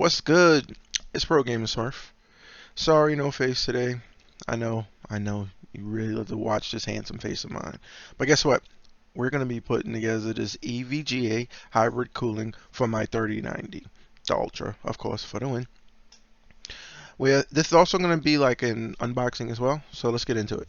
What's good? It's Pro Gamer Smurf. Sorry, no face today. I know, you really love to watch this handsome face of mine. But guess what? We're going to be putting together this EVGA hybrid cooling for my 3090. The Ultra, of course, for the win. This is also going to be like an unboxing as well, so let's get into it.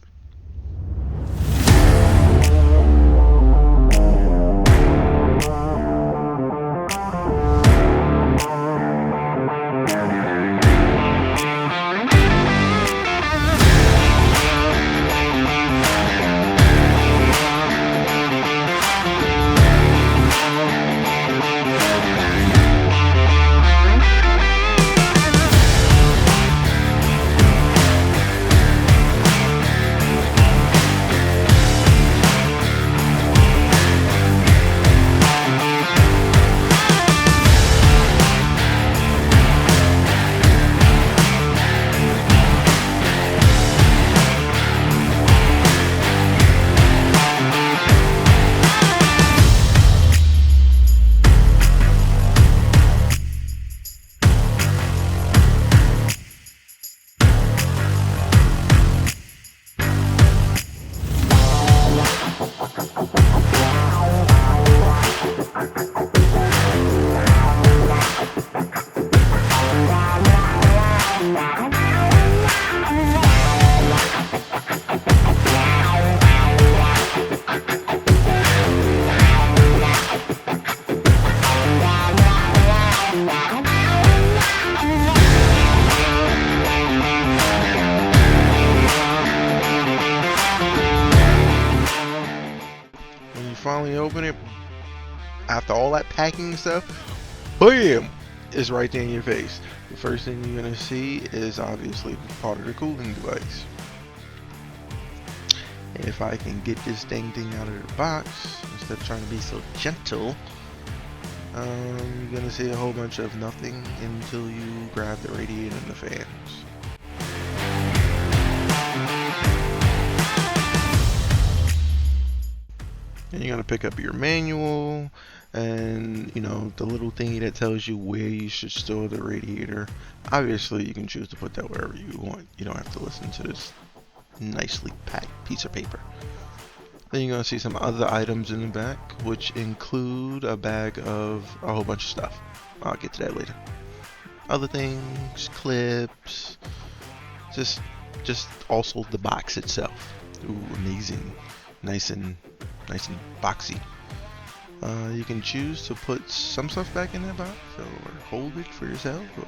When you finally open it, after all that packing stuff, BAM! Is right there in your face. The first thing you're going to see is obviously part of the cooling device. If I can get this dang thing out of the box, instead of trying to be so gentle, you're going to see a whole bunch of nothing until you grab the radiator and the fans. And you're going to pick up your manual and, the little thingy that tells you where you should store the radiator. Obviously, you can choose to put that wherever you want. You don't have to listen to this nicely packed piece of paper. Then you're going to see some other items in the back, which include a bag of a whole bunch of stuff. I'll get to that later. Other things, clips, just also the box itself. Ooh, amazing. Nice and boxy. You can choose to put some stuff back in that box or hold it for yourself, or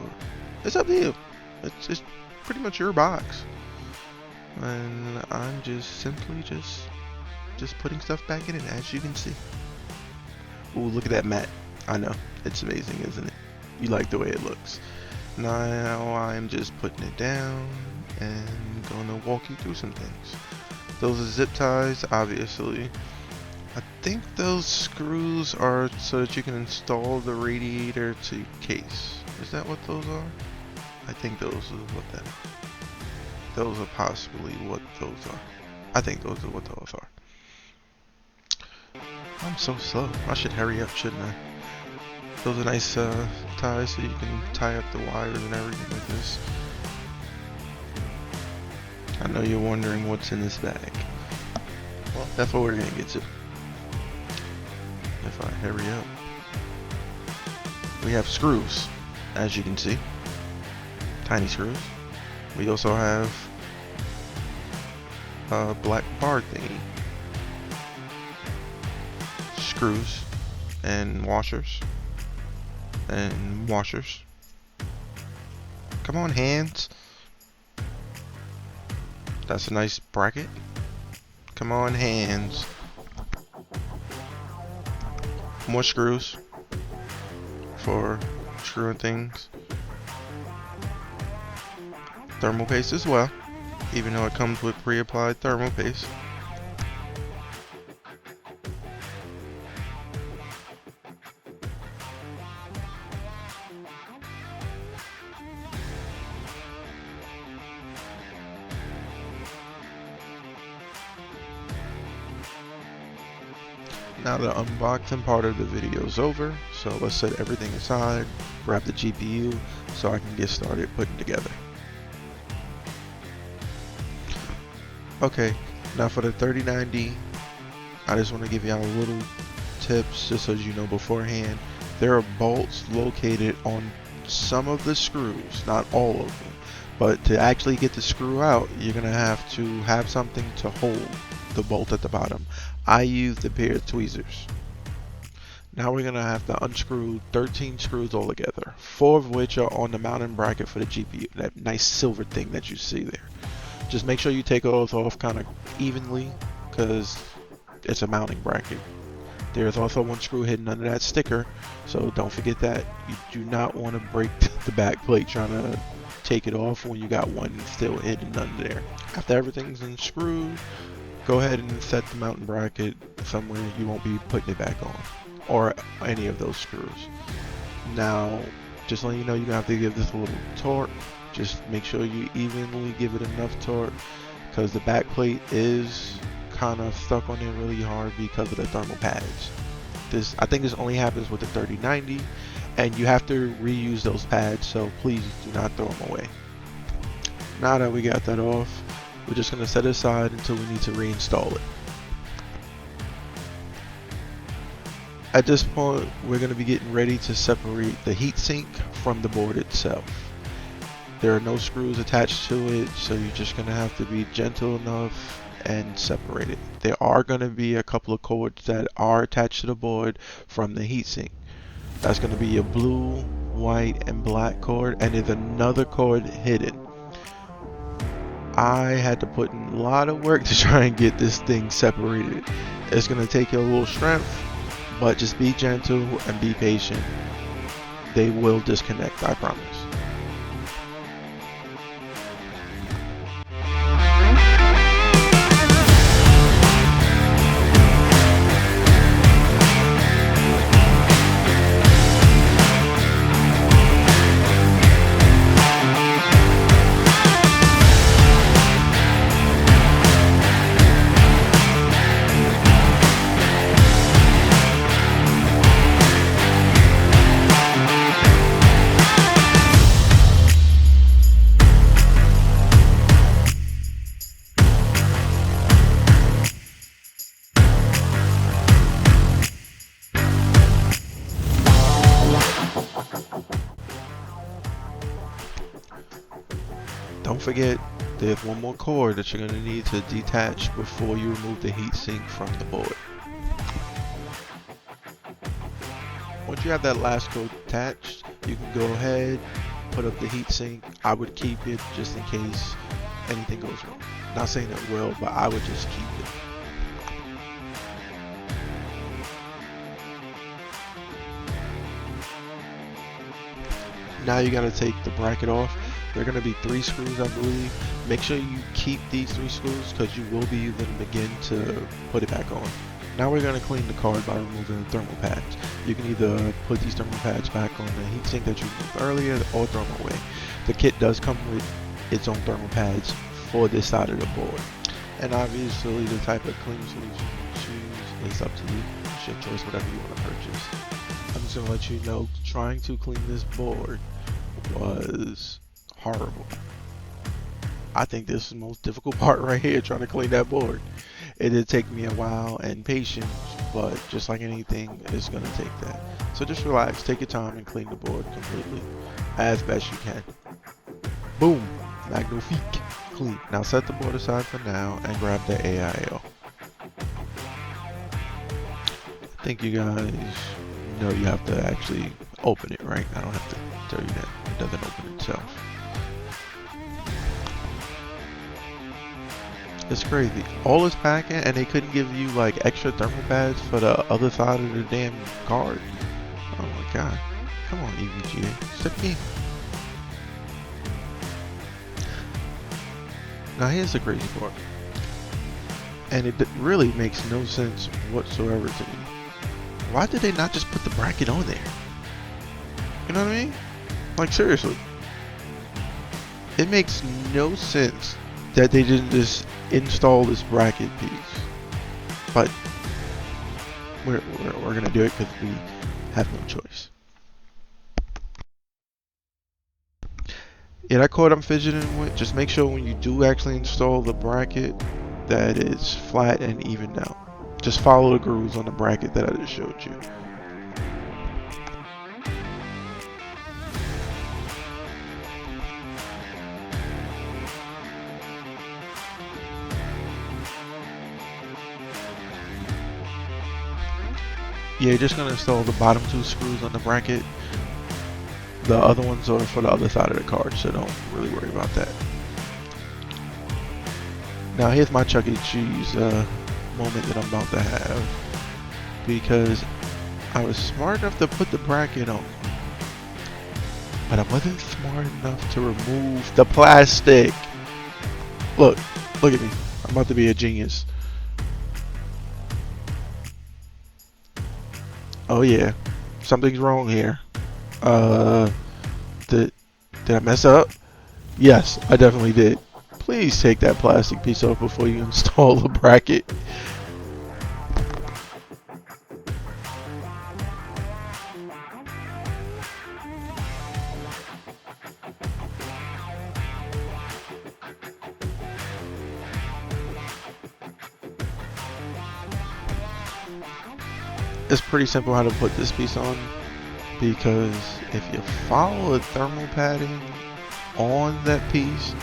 it's up to you. It's pretty much your box. And I'm just simply just putting stuff back in it, as you can see. Ooh, look at that mat. I know, it's amazing, isn't it? You like the way it looks. Now I'm just putting it down and gonna walk you through some things. Those are zip ties, obviously. I think those screws are so that you can install the radiator to your case. Is that what those are? I think those are those are possibly what those are. I think those are what those are. I'm so slow. I should hurry up, shouldn't I? Those are nice ties so you can tie up the wires and everything like this. I know you're wondering what's in this bag. Well, that's what we're gonna get to. If I hurry up. We have screws, as you can see. Tiny screws. We also have a black bar thingy. Screws and washers. And washers. Come on, hands. That's a nice bracket. Come on, hands. More screws for screwing things. Thermal paste as well, even though it comes with pre-applied thermal paste. Now the unboxing part of the video is over, so let's set everything aside grab the GPU so I can get started putting together. Okay, now for the 3090, I just want to give y'all a little tips just so you know beforehand. There are bolts located on some of the screws, not all of them. But to actually get the screw out, you're going to have something to hold the bolt at the bottom. I used a pair of tweezers. Now we're going to have to unscrew 13 screws all together, 4 of which are on the mounting bracket for the GPU, that nice silver thing that you see there. Just make sure you take those off kind of evenly because it's a mounting bracket. There's also one screw hidden under that sticker, so don't forget that. You do not want to break the back plate trying to take it off when you got one still hidden under there. After everything's unscrewed, go ahead and set the mounting bracket somewhere you won't be putting it back on, or any of those screws. Now, just letting you know, you're gonna have to give this a little torque. Just make sure you evenly give it enough torque, because the back plate is kind of stuck on there really hard because of the thermal pads. I think this only happens with the 3090, and you have to reuse those pads, so please do not throw them away. Now that we got that off, we're just going to set it aside until we need to reinstall it. At this point, we're going to be getting ready to separate the heatsink from the board itself. There are no screws attached to it, so you're just going to have to be gentle enough and separate it. There are going to be a couple of cords that are attached to the board from the heatsink. That's going to be a blue, white, and black cord, and there's another cord hidden. I had to put in a lot of work to try and get this thing separated. It's going to take you a little strength, but just be gentle and be patient. They will disconnect, I promise. Don't forget, there's one more cord that you're going to need to detach before you remove the heatsink from the board. Once you have that last cord attached, you can go ahead, put up the heatsink. I would keep it just in case anything goes wrong. Not saying it will, but I would just keep it. Now you got to take the bracket off. There are going to be 3 screws, I believe. Make sure you keep these 3 screws because you will be using them again to put it back on. Now we're going to clean the card by removing the thermal pads. You can either put these thermal pads back on the heatsink that you removed earlier or throw them away. The kit does come with its own thermal pads for this side of the board. And obviously the type of cleaning solution you choose is up to you. It's your choice, whatever you want to purchase. I'm just going to let you know, trying to clean this board was horrible. I think this is the most difficult part right here, trying to clean that board. It did take me a while and patience, but just like anything, it's going to take that. So just relax, take your time and clean the board completely as best you can. Boom, magnifique, clean. Now set the board aside for now and grab the AIO. I think you guys know you have to actually open it, right? I don't have to tell you that. It doesn't open itself. It's crazy. All this packing and they couldn't give you like extra thermal pads for the other side of the damn card. Oh my god. Come on, EVGA. Step in. Now here's the crazy part. And it really makes no sense whatsoever to me. Why did they not just put the bracket on there? You know what I mean? Like seriously. It makes no sense that they didn't just install this bracket piece, but we're gonna do it because we have no choice. Yeah, that cord I'm fidgeting with, just make sure when you do actually install the bracket that it's flat and evened out. Just follow the grooves on the bracket that I just showed you. Yeah, you're just gonna install the bottom two screws on the bracket. The other ones are for the other side of the card, so don't really worry about that. Now here's my Chuck E. Cheese moment that I'm about to have, because I was smart enough to put the bracket on, but I wasn't smart enough to remove the plastic. Look at me. I'm about to be a genius. Oh yeah, something's wrong here. Did I mess up? Yes, I definitely did. Please take that plastic piece off before you install the bracket. It's pretty simple how to put this piece on, because if you follow the thermal padding on that piece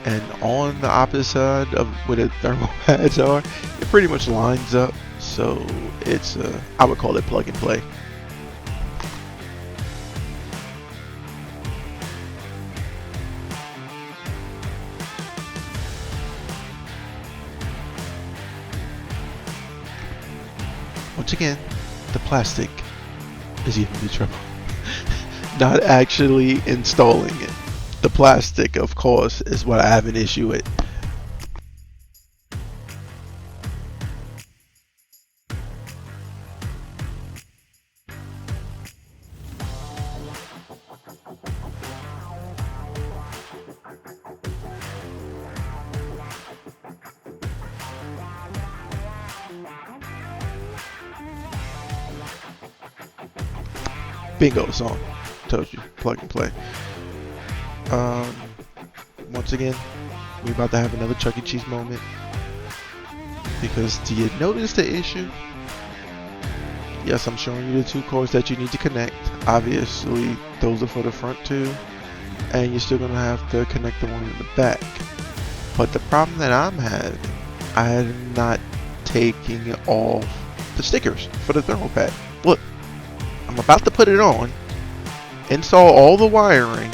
and on the opposite side of where the thermal pads are, it pretty much lines up. So it's I would call it plug and play. Once again, the plastic is even the trouble. Not actually installing it. The plastic, of course, is what I have an issue with. Bingo song. Told you, plug and play. Once again, we about to have another Chuck E. Cheese moment. Because do you notice the issue? Yes, I'm showing you the two cords that you need to connect. Obviously, those are for the front two, and you're still gonna have to connect the one in the back. But the problem that I'm having, I'm not taking off the stickers for the thermal pad. Look, I'm about to put it on, install all the wiring,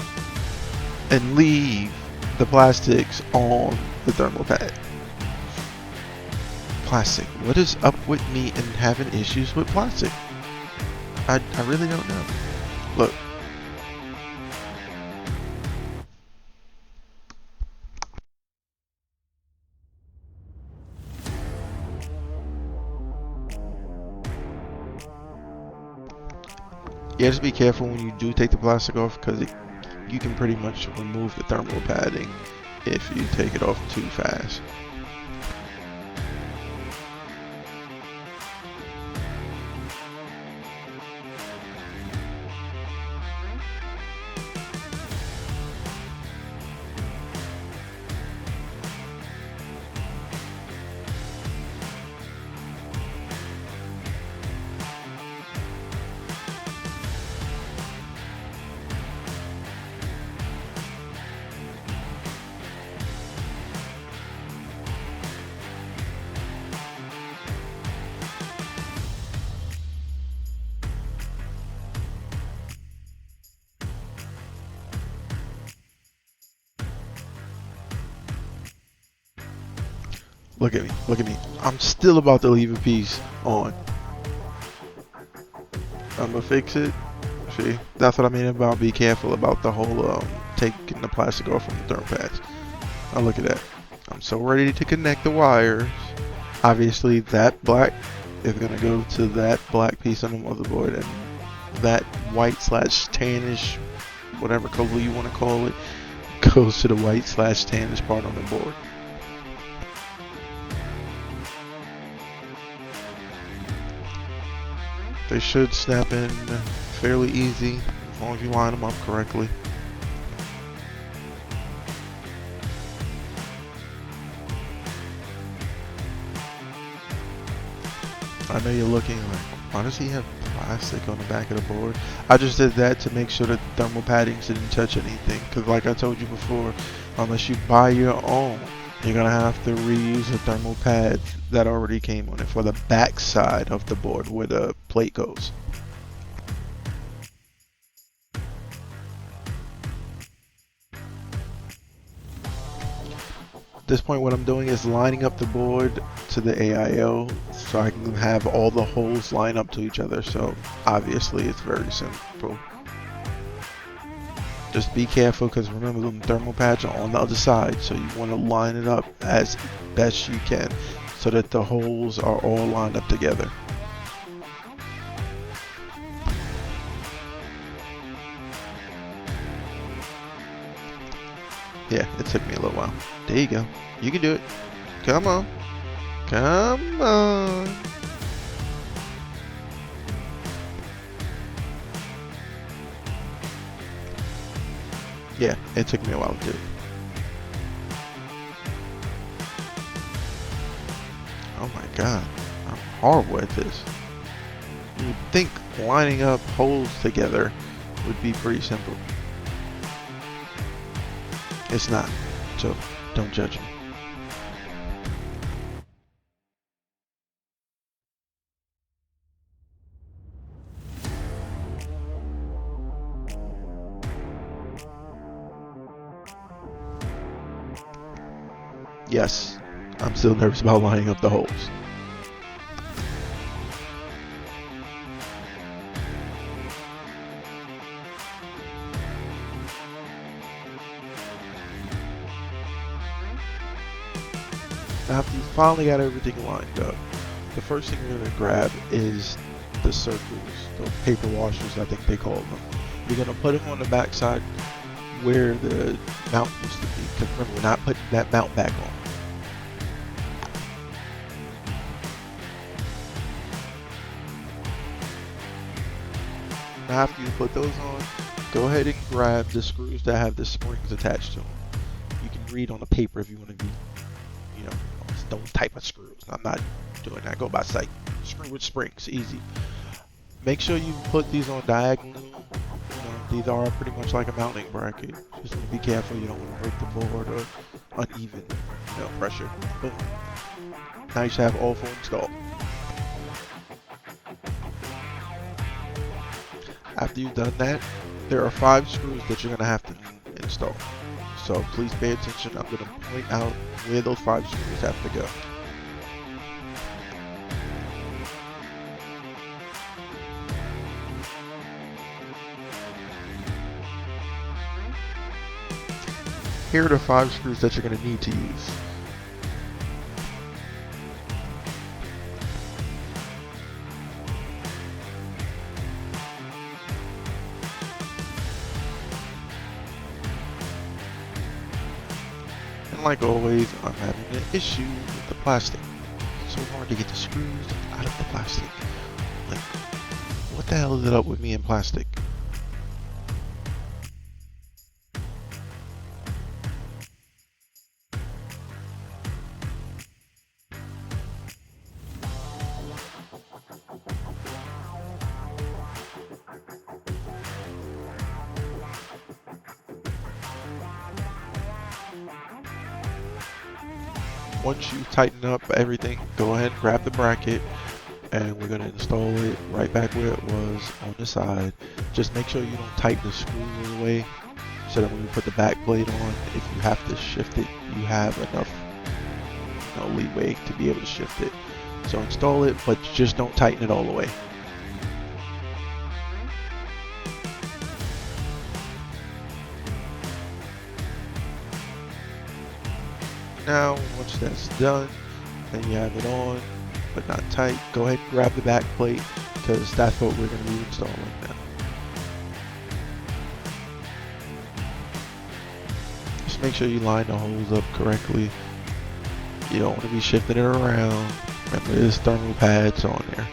and leave the plastics on the thermal pad. Plastic. What is up with me and having issues with plastic? I really don't know. Look. Yeah, just be careful when you do take the plastic off, because you can pretty much remove the thermal padding if you take it off too fast. Look at me, look at me. I'm still about to leave a piece on. I'm gonna fix it. See, that's what I mean about be careful about the whole taking the plastic off from the thermal pads. Now look at that. I'm so ready to connect the wires. Obviously that black is gonna go to that black piece on the motherboard, and that white / tannish, whatever color you want to call it, goes to the white / tannish part on the board. They should snap in fairly easy as long as you line them up correctly. I know you're looking like, why does he have plastic on the back of the board? I just did that to make sure that the thermal paddings didn't touch anything. Because like I told you before, unless you buy your own, you're going to have to reuse the thermal pads that already came on it for the back side of the board where the plate goes. At this point, what I'm doing is lining up the board to the AIO so I can have all the holes line up to each other. So obviously it's very simple. Just be careful because remember the thermal pads are on the other side, so you want to line it up as best you can so that the holes are all lined up together. Yeah, it took me a little while. There you go. You can do it. Come on. Come on. Yeah, it took me a while to do it. Oh my god. I'm horrible at this. You would think lining up holes together would be pretty simple. It's not, so don't judge me. Yes, I'm still nervous about lining up the holes. After you finally got everything lined up, the first thing you're going to grab is the circles, the paper washers I think they call them. You're going to put them on the back side where the mount used to be, because remember we're not putting that mount back on. Now after you put those on, go ahead and grab the screws that have the springs attached to them. You can read on the paper if you want to be, you know, those type of screws. I'm not doing that. Go by sight. Screw with springs, easy. Make sure you put these on diagonally. You know, these are pretty much like a mounting bracket. Just be careful you don't want to break the board or uneven, you know, pressure. Boom. Now you should have all four installed. After you've done that, there are 5 screws that you're going to have to install. So please pay attention. I'm going to point out where those 5 screws have to go. Here are the 5 screws that you're going to need to use. And like always, I'm having an issue with the plastic. It's so hard to get the screws out of the plastic. Like, what the hell is it up with me and plastic? Once you tighten up everything, go ahead and grab the bracket and we're going to install it right back where it was on the side. Just make sure you don't tighten the screw all the way so that when you put the back plate on, if you have to shift it, you have enough, you know, leeway to be able to shift it. So install it, but just don't tighten it all the way. Now, once that's done, and you have it on, but not tight, go ahead and grab the back plate, because that's what we're going to be installing now. Just make sure you line the holes up correctly. You don't want to be shifting it around. Remember, there's thermal pads on there.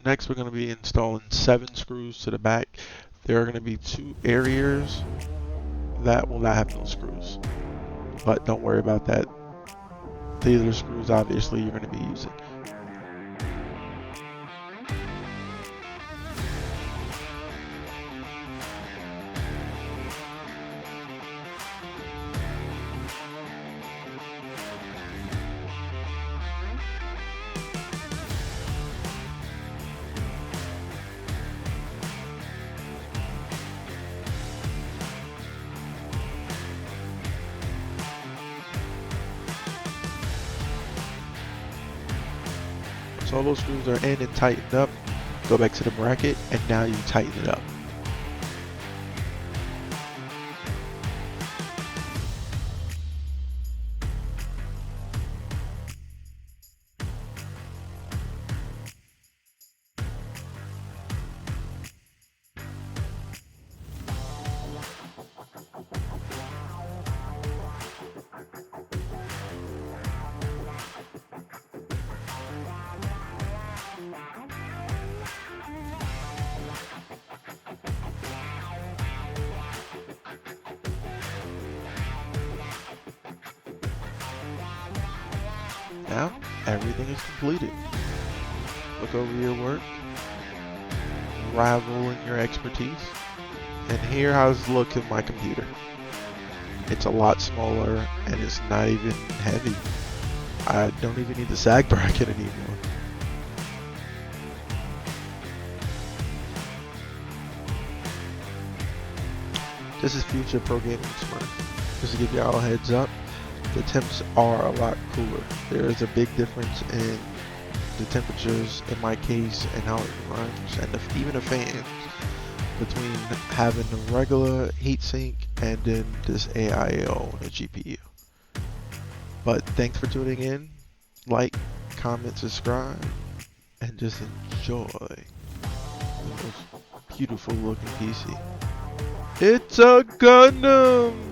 Next, we're going to be installing 7 screws to the back. There are going to be 2 areas that will not have no screws, but don't worry about that. These are the screws obviously you're going to be using. So all those screws are in and tightened up. Go back to the bracket and now you tighten it up. Now, everything is completed. Look over your work, rival in your expertise, and here how it looks in my computer. It's a lot smaller and it's not even heavy. I don't even need the sag bracket anymore. This is future pro gaming Smurf. Just to give y'all a heads up, the temps are a lot cooler. There is a big difference in the temperatures in my case and how it runs, and even the fans, between having the regular heatsink and then this AIO on the GPU. But thanks for tuning in. Like, comment, subscribe, and just enjoy the most beautiful looking PC. It's a Gundam!